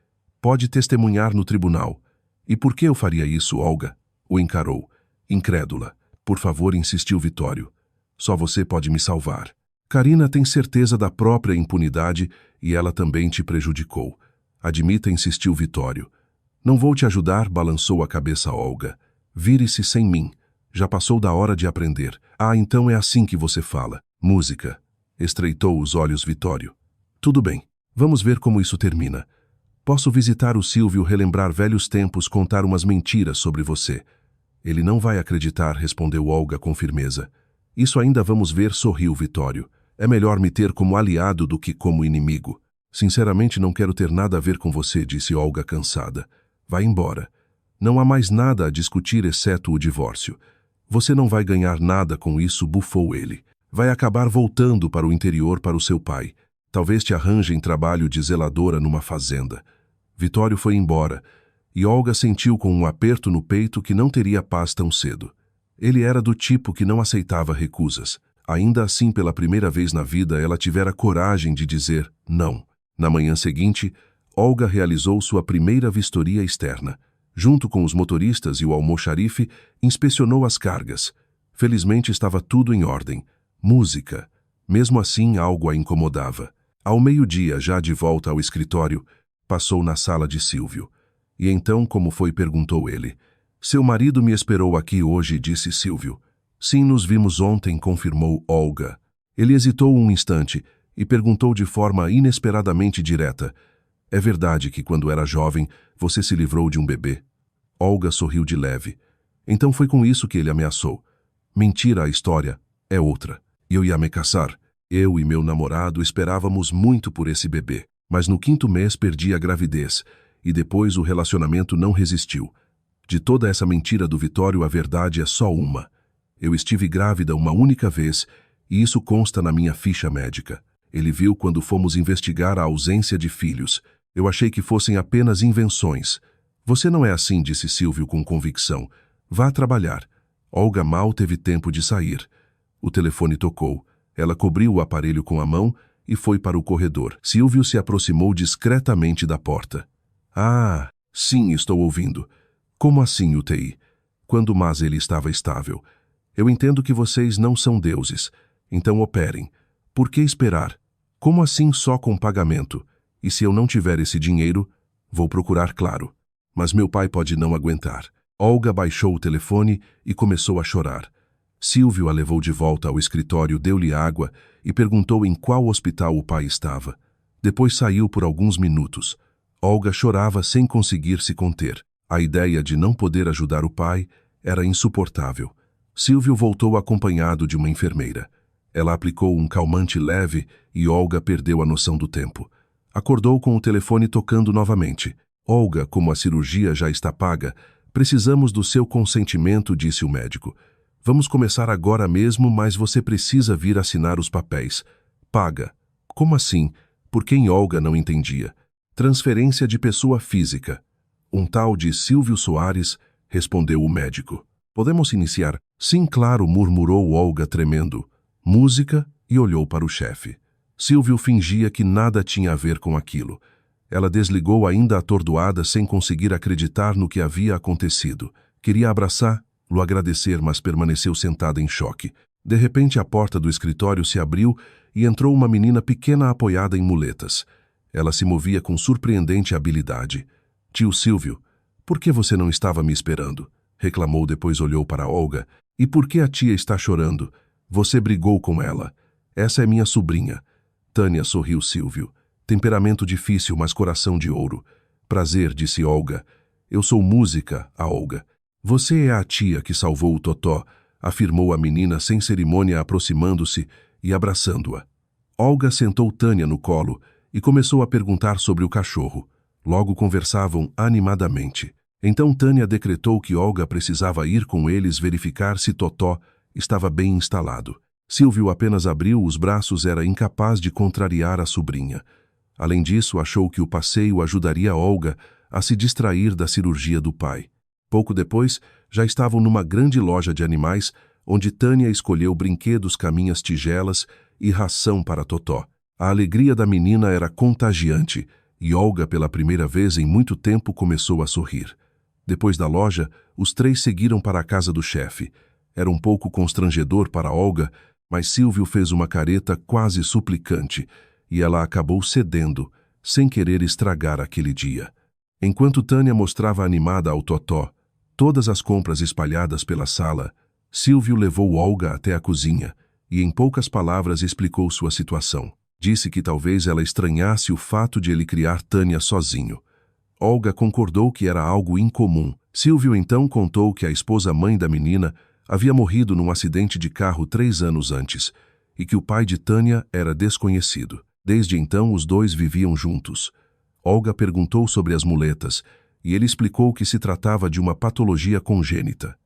[SPEAKER 1] Pode testemunhar no tribunal. E por que eu faria isso, Olga? O encarou. Incrédula. Por favor, insistiu Vitório. Só você pode me salvar. Karina tem certeza da própria impunidade e ela também te prejudicou. Admita, insistiu Vitório. Não vou te ajudar, balançou a cabeça Olga. Vire-se sem mim. Já passou da hora de aprender. Ah, então é assim que você fala. Música. Estreitou os olhos Vitório. Tudo bem. Vamos ver como isso termina. Posso visitar o Silvio, relembrar velhos tempos, contar umas mentiras sobre você. Ele não vai acreditar, respondeu Olga com firmeza. Isso ainda vamos ver, sorriu Vitório. É melhor me ter como aliado do que como inimigo. Sinceramente não quero ter nada a ver com você, disse Olga cansada. Vá embora. Não há mais nada a discutir exceto o divórcio. Você não vai ganhar nada com isso, bufou ele. Vai acabar voltando para o interior para o seu pai. Talvez te arranjem trabalho de zeladora numa fazenda. Vitório foi embora, e Olga sentiu com um aperto no peito que não teria paz tão cedo. Ele era do tipo que não aceitava recusas. Ainda assim, pela primeira vez na vida, ela tivera coragem de dizer não. Na manhã seguinte, Olga realizou sua primeira vistoria externa. Junto com os motoristas e o almoxarife, inspecionou as cargas. Felizmente estava tudo em ordem. Música. Mesmo assim, algo a incomodava. Ao meio-dia, já de volta ao escritório, passou na sala de Silvio. E então, como foi? Perguntou ele. Seu marido me esperou aqui hoje, disse Silvio. Sim, nos vimos ontem, confirmou Olga. Ele hesitou um instante e perguntou de forma inesperadamente direta. É verdade que quando era jovem, você se livrou de um bebê? Olga sorriu de leve. Então foi com isso que ele ameaçou. Mentira, a história é outra. Eu ia me casar. Eu e meu namorado esperávamos muito por esse bebê. Mas no 5º mês perdi a gravidez. E depois o relacionamento não resistiu. De toda essa mentira do Vitório, a verdade é só uma. Eu estive grávida uma única vez e isso consta na minha ficha médica. Ele viu quando fomos investigar a ausência de filhos. Eu achei que fossem apenas invenções. Você não é assim, disse Silvio com convicção. Vá trabalhar. Olga mal teve tempo de sair. O telefone tocou. Ela cobriu o aparelho com a mão e foi para o corredor. Silvio se aproximou discretamente da porta. Ah, sim, estou ouvindo. Como assim, UTI? Quando mas ele estava estável. Eu entendo que vocês não são deuses. Então operem. Por que esperar? Como assim só com pagamento? E se eu não tiver esse dinheiro, vou procurar, claro. Mas meu pai pode não aguentar. Olga baixou o telefone e começou a chorar. Silvio a levou de volta ao escritório, deu-lhe água e perguntou em qual hospital o pai estava. Depois saiu por alguns minutos. Olga chorava sem conseguir se conter. A ideia de não poder ajudar o pai era insuportável. Silvio voltou acompanhado de uma enfermeira. Ela aplicou um calmante leve e Olga perdeu a noção do tempo. Acordou com o telefone tocando novamente. Olga, como a cirurgia já está paga, precisamos do seu consentimento, disse o médico. Vamos começar agora mesmo, mas você precisa vir assinar os papéis. Paga. Como assim? Por quem Olga não entendia. Transferência de pessoa física. Um tal de Silvio Soares, respondeu o médico. Podemos iniciar? Sim, claro, murmurou Olga tremendo. Música e olhou para o chefe. Silvio fingia que nada tinha a ver com aquilo. Ela desligou ainda atordoada sem conseguir acreditar no que havia acontecido. Queria abraçá-lo, agradecer, mas permaneceu sentada em choque. De repente a porta do escritório se abriu e entrou uma menina pequena apoiada em muletas. Ela se movia com surpreendente habilidade. Tio Silvio, por que você não estava me esperando? Reclamou, depois olhou para Olga. E por que a tia está chorando? Você brigou com ela. Essa é minha sobrinha. Tânia, sorriu Silvio. Temperamento difícil, mas coração de ouro. Prazer, disse Olga. Eu sou música, a Olga. Você é a tia que salvou o Totó, afirmou a menina sem cerimônia, aproximando-se e abraçando-a. Olga sentou Tânia no colo e começou a perguntar sobre o cachorro. Logo conversavam animadamente. Então Tânia decretou que Olga precisava ir com eles verificar se Totó estava bem instalado. Silvio apenas abriu os braços, era incapaz de contrariar a sobrinha. Além disso, achou que o passeio ajudaria Olga a se distrair da cirurgia do pai. Pouco depois, já estavam numa grande loja de animais, onde Tânia escolheu brinquedos, caminhas, tigelas e ração para Totó. A alegria da menina era contagiante e Olga, pela primeira vez em muito tempo, começou a sorrir. Depois da loja, os três seguiram para a casa do chefe. Era um pouco constrangedor para Olga, mas Silvio fez uma careta quase suplicante e ela acabou cedendo, sem querer estragar aquele dia. Enquanto Tânia mostrava animada ao Totó todas as compras espalhadas pela sala, Silvio levou Olga até a cozinha e em poucas palavras explicou sua situação. Disse que talvez ela estranhasse o fato de ele criar Tânia sozinho. Olga concordou que era algo incomum. Silvio então contou que a esposa-mãe da menina havia morrido num acidente de carro 3 anos antes e que o pai de Tânia era desconhecido. Desde então, os dois viviam juntos. Olga perguntou sobre as muletas e ele explicou que se tratava de uma patologia congênita.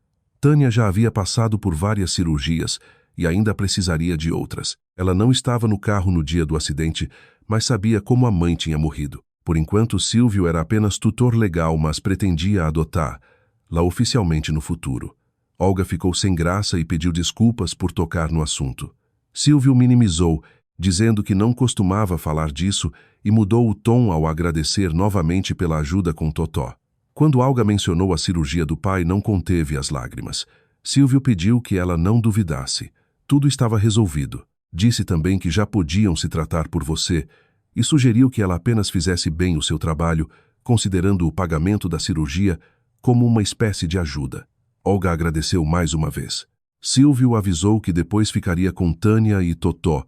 [SPEAKER 1] Tânia já havia passado por várias cirurgias e ainda precisaria de outras. Ela não estava no carro no dia do acidente, mas sabia como a mãe tinha morrido. Por enquanto, Silvio era apenas tutor legal, mas pretendia adotá-la oficialmente no futuro. Olga ficou sem graça e pediu desculpas por tocar no assunto. Silvio minimizou, dizendo que não costumava falar disso e mudou o tom ao agradecer novamente pela ajuda com Totó. Quando Olga mencionou a cirurgia do pai, não conteve as lágrimas. Silvio pediu que ela não duvidasse. Tudo estava resolvido. Disse também que já podiam se tratar por você e sugeriu que ela apenas fizesse bem o seu trabalho, considerando o pagamento da cirurgia como uma espécie de ajuda. Olga agradeceu mais uma vez. Silvio avisou que depois ficaria com Tânia e Totó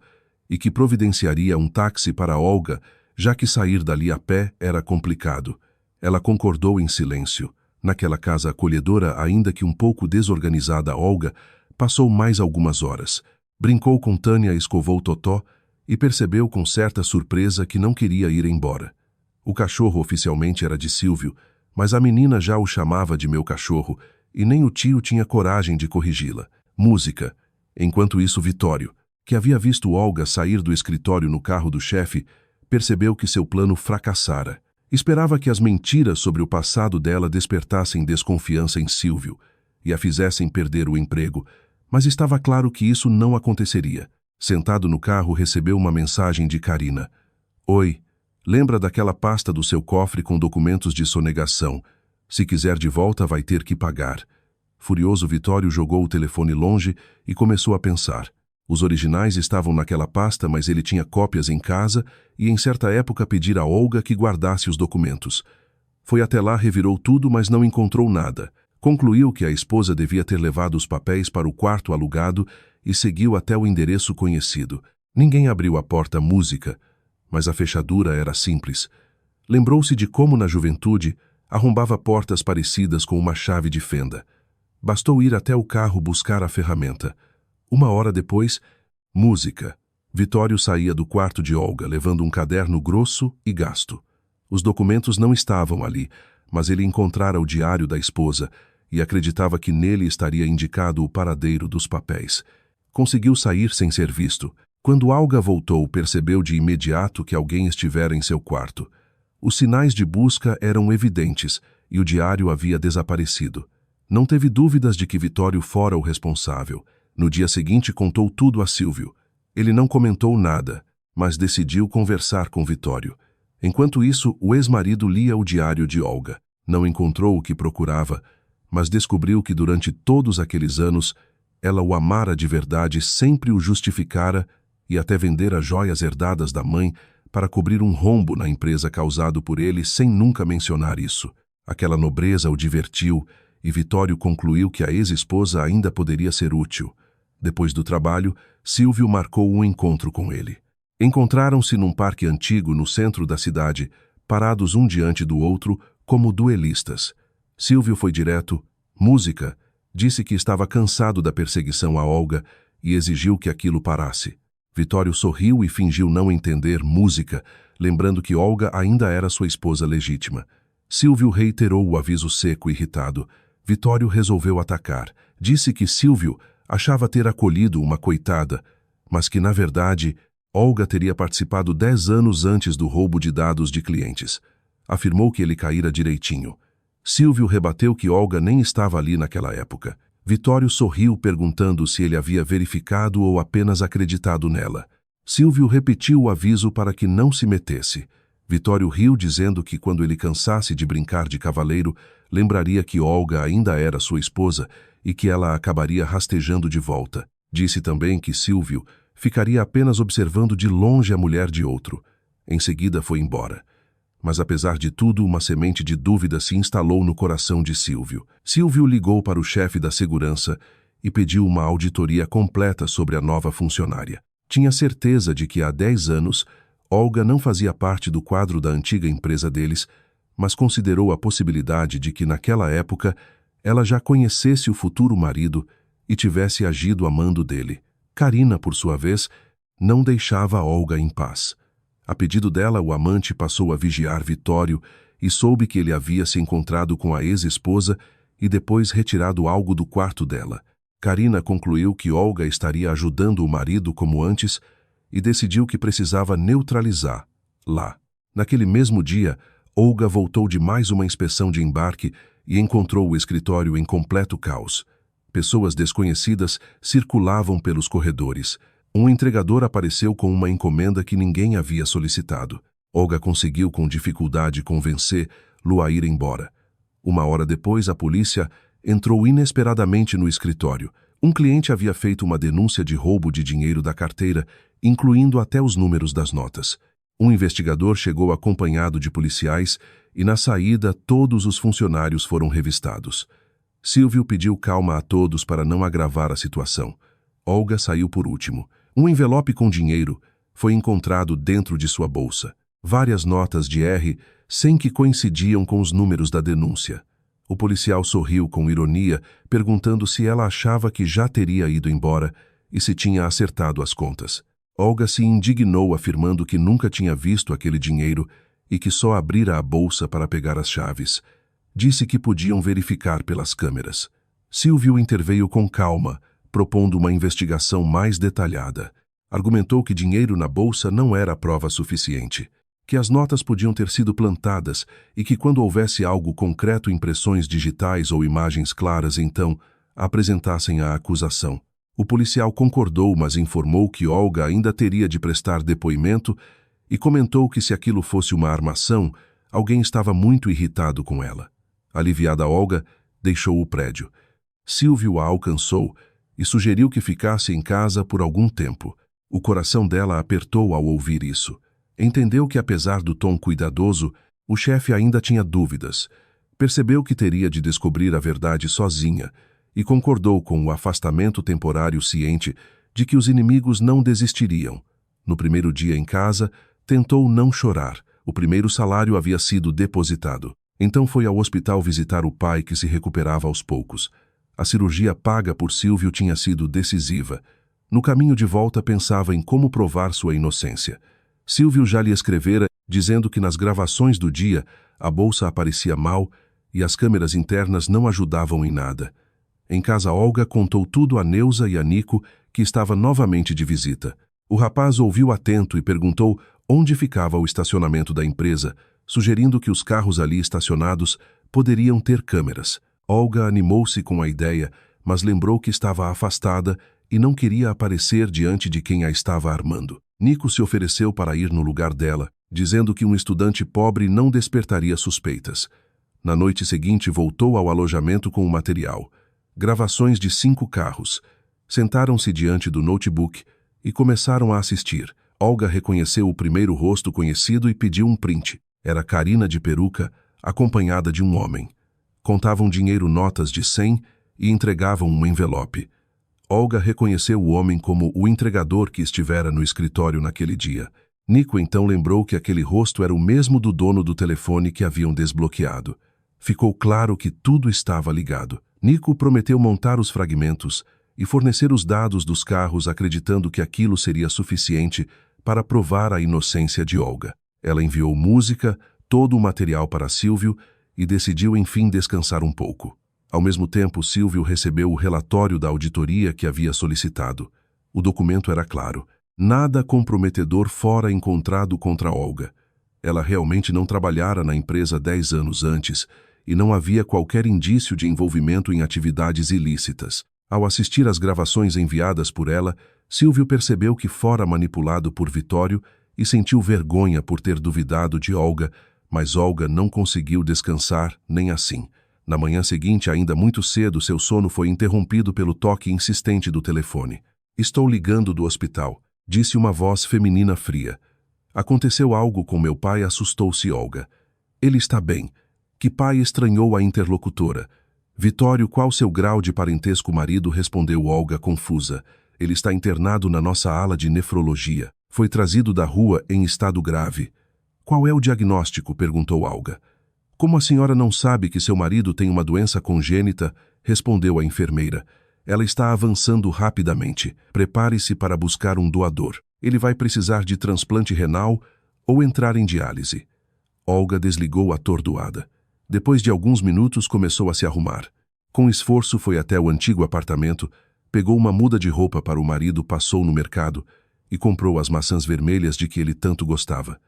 [SPEAKER 1] e que providenciaria um táxi para Olga, já que sair dali a pé era complicado. Ela concordou em silêncio. Naquela casa acolhedora, ainda que um pouco desorganizada, Olga passou mais algumas horas. Brincou com Tânia, escovou Totó e percebeu com certa surpresa que não queria ir embora. O cachorro oficialmente era de Silvio, Mas a menina já o chamava de meu cachorro e nem o tio tinha coragem de corrigi-la. Música. Enquanto isso, Vitório, que havia visto Olga sair do escritório no carro do chefe, percebeu que seu plano fracassara. Esperava que as mentiras sobre o passado dela despertassem desconfiança em Silvio e a fizessem perder o emprego, mas estava claro que isso não aconteceria. Sentado no carro, recebeu uma mensagem de Karina. Oi, lembra daquela pasta do seu cofre com documentos de sonegação? Se quiser de volta, vai ter que pagar. Furioso, Vitório jogou o telefone longe e começou a pensar. Os originais estavam naquela pasta, mas ele tinha cópias em casa e em certa época pedira a Olga que guardasse os documentos. Foi até lá, revirou tudo, mas não encontrou nada. Concluiu que a esposa devia ter levado os papéis para o quarto alugado e seguiu até o endereço conhecido. Ninguém abriu a porta música, mas a fechadura era simples. Lembrou-se de como, na juventude, arrombava portas parecidas com uma chave de fenda. Bastou ir até o carro buscar a ferramenta. 1 hora depois, música. Vitório saía do quarto de Olga, levando um caderno grosso e gasto. Os documentos não estavam ali, mas ele encontrara o diário da esposa e acreditava que nele estaria indicado o paradeiro dos papéis. Conseguiu sair sem ser visto. Quando Olga voltou, percebeu de imediato que alguém estivera em seu quarto. Os sinais de busca eram evidentes e o diário havia desaparecido. Não teve dúvidas de que Vitório fora o responsável. No dia seguinte, contou tudo a Silvio. Ele não comentou nada, mas decidiu conversar com Vitório. Enquanto isso, o ex-marido lia o diário de Olga. Não encontrou o que procurava, mas descobriu que durante todos aqueles anos, ela o amara de verdade, sempre o justificara e até vendera joias herdadas da mãe para cobrir um rombo na empresa causado por ele sem nunca mencionar isso. Aquela nobreza o divertiu e Vitório concluiu que a ex-esposa ainda poderia ser útil. Depois do trabalho, Silvio marcou um encontro com ele. Encontraram-se num parque antigo no centro da cidade, parados um diante do outro como duelistas. Silvio foi direto. Música. Disse que estava cansado da perseguição a Olga e exigiu que aquilo parasse. Vitório sorriu e fingiu não entender música, lembrando que Olga ainda era sua esposa legítima. Silvio reiterou o aviso seco, irritado. Vitório resolveu atacar. Disse que Silvio achava ter acolhido uma coitada, mas que, na verdade, Olga teria participado 10 anos antes do roubo de dados de clientes. Afirmou que ele caíra direitinho. Silvio rebateu que Olga nem estava ali naquela época. Vitório sorriu, perguntando se ele havia verificado ou apenas acreditado nela. Silvio repetiu o aviso para que não se metesse. Vitório riu, dizendo que quando ele cansasse de brincar de cavaleiro, lembraria que Olga ainda era sua esposa e que ela acabaria rastejando de volta. Disse também que Silvio ficaria apenas observando de longe a mulher de outro. Em seguida foi embora. Mas apesar de tudo, uma semente de dúvida se instalou no coração de Silvio. Silvio ligou para o chefe da segurança e pediu uma auditoria completa sobre a nova funcionária. Tinha certeza de que há 10 anos, Olga não fazia parte do quadro da antiga empresa deles, mas considerou a possibilidade de que naquela época ela já conhecesse o futuro marido e tivesse agido a mando dele. Karina, por sua vez, não deixava Olga em paz. A pedido dela, o amante passou a vigiar Vitório e soube que ele havia se encontrado com a ex-esposa e depois retirado algo do quarto dela. Karina concluiu que Olga estaria ajudando o marido como antes e decidiu que precisava neutralizar lá. Naquele mesmo dia, Olga voltou de mais uma inspeção de embarque e encontrou o escritório em completo caos. Pessoas desconhecidas circulavam pelos corredores. Um entregador apareceu com uma encomenda que ninguém havia solicitado. Olga conseguiu com dificuldade convencer-lo a ir embora. 1 hora depois, a polícia entrou inesperadamente no escritório. Um cliente havia feito uma denúncia de roubo de dinheiro da carteira, incluindo até os números das notas. Um investigador chegou acompanhado de policiais e, na saída, todos os funcionários foram revistados. Silvio pediu calma a todos para não agravar a situação. Olga saiu por último. Um envelope com dinheiro foi encontrado dentro de sua bolsa. Várias notas de R sem que coincidiam com os números da denúncia. O policial sorriu com ironia, perguntando se ela achava que já teria ido embora e se tinha acertado as contas. Olga se indignou, afirmando que nunca tinha visto aquele dinheiro e que só abrira a bolsa para pegar as chaves. Disse que podiam verificar pelas câmeras. Silvio interveio com calma, propondo uma investigação mais detalhada. Argumentou que dinheiro na bolsa não era prova suficiente, que as notas podiam ter sido plantadas e que quando houvesse algo concreto, impressões digitais ou imagens claras, então apresentassem a acusação. O policial concordou, mas informou que Olga ainda teria de prestar depoimento e comentou que se aquilo fosse uma armação, alguém estava muito irritado com ela. Aliviada, Olga deixou o prédio. Silvio a alcançou e sugeriu que ficasse em casa por algum tempo. O coração dela apertou ao ouvir isso. Entendeu que, apesar do tom cuidadoso, o chefe ainda tinha dúvidas. Percebeu que teria de descobrir a verdade sozinha e concordou com o afastamento temporário, ciente de que os inimigos não desistiriam. No primeiro dia em casa, tentou não chorar. O primeiro salário havia sido depositado. Então foi ao hospital visitar o pai, que se recuperava aos poucos. A cirurgia paga por Silvio tinha sido decisiva. No caminho de volta pensava em como provar sua inocência. Silvio já lhe escrevera, dizendo que nas gravações do dia a bolsa aparecia mal e as câmeras internas não ajudavam em nada. Em casa, Olga contou tudo a Neuza e a Nico, que estava novamente de visita. O rapaz ouviu atento e perguntou onde ficava o estacionamento da empresa, sugerindo que os carros ali estacionados poderiam ter câmeras. Olga animou-se com a ideia, mas lembrou que estava afastada e não queria aparecer diante de quem a estava armando. Nico se ofereceu para ir no lugar dela, dizendo que um estudante pobre não despertaria suspeitas. Na noite seguinte, voltou ao alojamento com o material. Gravações de 5 carros. Sentaram-se diante do notebook e começaram a assistir. Olga reconheceu o primeiro rosto conhecido e pediu um print. Era Karina de peruca, acompanhada de um homem. Contavam dinheiro, notas de 100, e entregavam um envelope. Olga reconheceu o homem como o entregador que estivera no escritório naquele dia. Nico então lembrou que aquele rosto era o mesmo do dono do telefone que haviam desbloqueado. Ficou claro que tudo estava ligado. Nico prometeu montar os fragmentos e fornecer os dados dos carros, acreditando que aquilo seria suficiente para provar a inocência de Olga. Ela enviou música, todo o material para Silvio e decidiu enfim descansar um pouco. Ao mesmo tempo, Silvio recebeu o relatório da auditoria que havia solicitado. O documento era claro. Nada comprometedor fora encontrado contra Olga. Ela realmente não trabalhara na empresa 10 anos antes e não havia qualquer indício de envolvimento em atividades ilícitas. Ao assistir às gravações enviadas por ela, Silvio percebeu que fora manipulado por Vitório e sentiu vergonha por ter duvidado de Olga, mas Olga não conseguiu descansar nem assim. Na manhã seguinte, ainda muito cedo, seu sono foi interrompido pelo toque insistente do telefone. "Estou ligando do hospital", disse uma voz feminina fria. "Aconteceu algo com meu pai", assustou-se Olga. "Ele está bem." Que pai? Estranhou a interlocutora. "Vitório, qual seu grau de parentesco?" marido, respondeu Olga confusa. "Ele está internado na nossa ala de nefrologia. Foi trazido da rua em estado grave." "Qual é o diagnóstico?" perguntou Olga. "Como a senhora não sabe que seu marido tem uma doença congênita?" respondeu a enfermeira. "Ela está avançando rapidamente. Prepare-se para buscar um doador. Ele vai precisar de transplante renal ou entrar em diálise." Olga desligou atordoada. Depois de alguns minutos, começou a se arrumar. Com esforço, foi até o antigo apartamento, pegou uma muda de roupa para o marido, passou no mercado e comprou as maçãs vermelhas de que ele tanto gostava.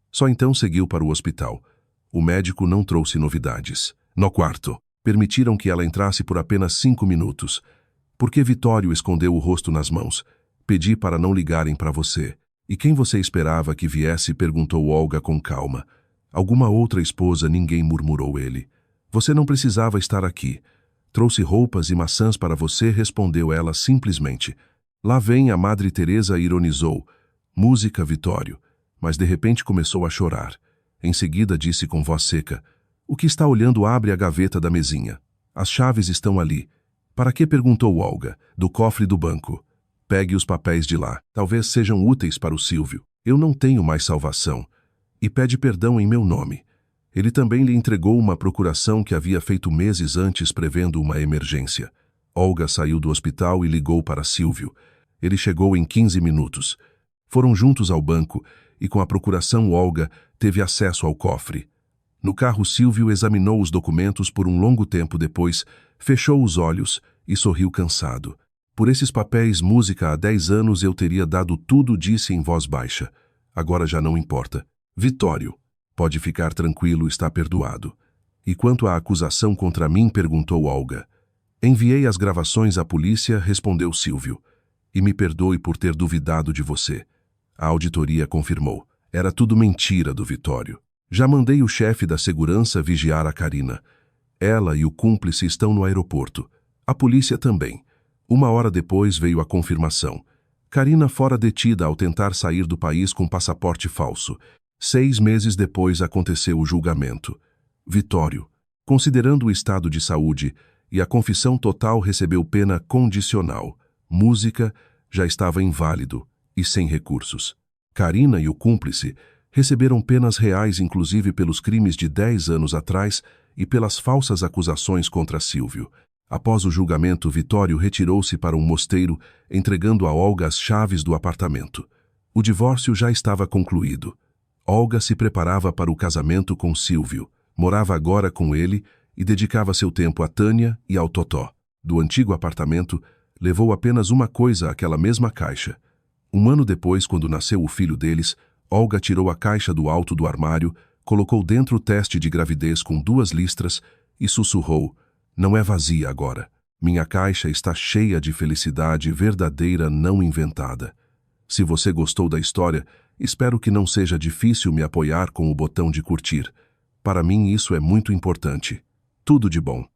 [SPEAKER 1] Só então seguiu para o hospital. O médico não trouxe novidades. No quarto, permitiram que ela entrasse por apenas 5 minutos. "Por que Vitório?" escondeu o rosto nas mãos. "Pedi para não ligarem para você." "E quem você esperava que viesse?" perguntou Olga com calma. "Alguma outra esposa", ninguém, murmurou ele. "Você não precisava estar aqui. Trouxe roupas e maçãs para você", respondeu ela simplesmente. "Lá vem a Madre Teresa", ironizou. "Música, Vitório." Mas de repente começou a chorar. Em seguida disse com voz seca: "O que está olhando? Abre a gaveta da mesinha. As chaves estão ali." "Para que?" perguntou Olga. "Do cofre do banco." "Pegue os papéis de lá. Talvez sejam úteis para o Silvio. Eu não tenho mais salvação. E pede perdão em meu nome." Ele também lhe entregou uma procuração que havia feito meses antes, prevendo uma emergência. Olga saiu do hospital e ligou para Silvio. Ele chegou em 15 minutos. Foram juntos ao banco e, com a procuração, Olga teve acesso ao cofre. No carro, Silvio examinou os documentos por um longo tempo depois, fechou os olhos e sorriu cansado. Por esses papéis, música, há 10 anos eu teria dado tudo, disse em voz baixa. Agora já não importa. Vitório, pode ficar tranquilo, está perdoado. E quanto à acusação contra mim, perguntou Olga. Enviei as gravações à polícia, respondeu Silvio. E me perdoe por ter duvidado de você. A auditoria confirmou. Era tudo mentira do Vitório. Já mandei o chefe da segurança vigiar a Karina. Ela e o cúmplice estão no aeroporto. A polícia também. 1 hora depois veio a confirmação. Karina fora detida ao tentar sair do país com passaporte falso. 6 meses depois aconteceu o julgamento. Vitório, considerando o estado de saúde e a confissão total, recebeu pena condicional. Música já estava inválido e sem recursos. Karina e o cúmplice receberam penas reais, inclusive pelos crimes de 10 anos atrás e pelas falsas acusações contra Silvio. Após o julgamento, Vitório retirou-se para um mosteiro, entregando a Olga as chaves do apartamento. O divórcio já estava concluído. Olga se preparava para o casamento com Silvio, morava agora com ele e dedicava seu tempo a Tânia e ao Totó. Do antigo apartamento, levou apenas uma coisa, aquela mesma caixa. 1 ano depois, quando nasceu o filho deles, Olga tirou a caixa do alto do armário, colocou dentro o teste de gravidez com 2 listras e sussurrou: "Não é vazia agora. Minha caixa está cheia de felicidade verdadeira, não inventada." Se você gostou da história, espero que não seja difícil me apoiar com o botão de curtir. Para mim isso é muito importante. Tudo de bom.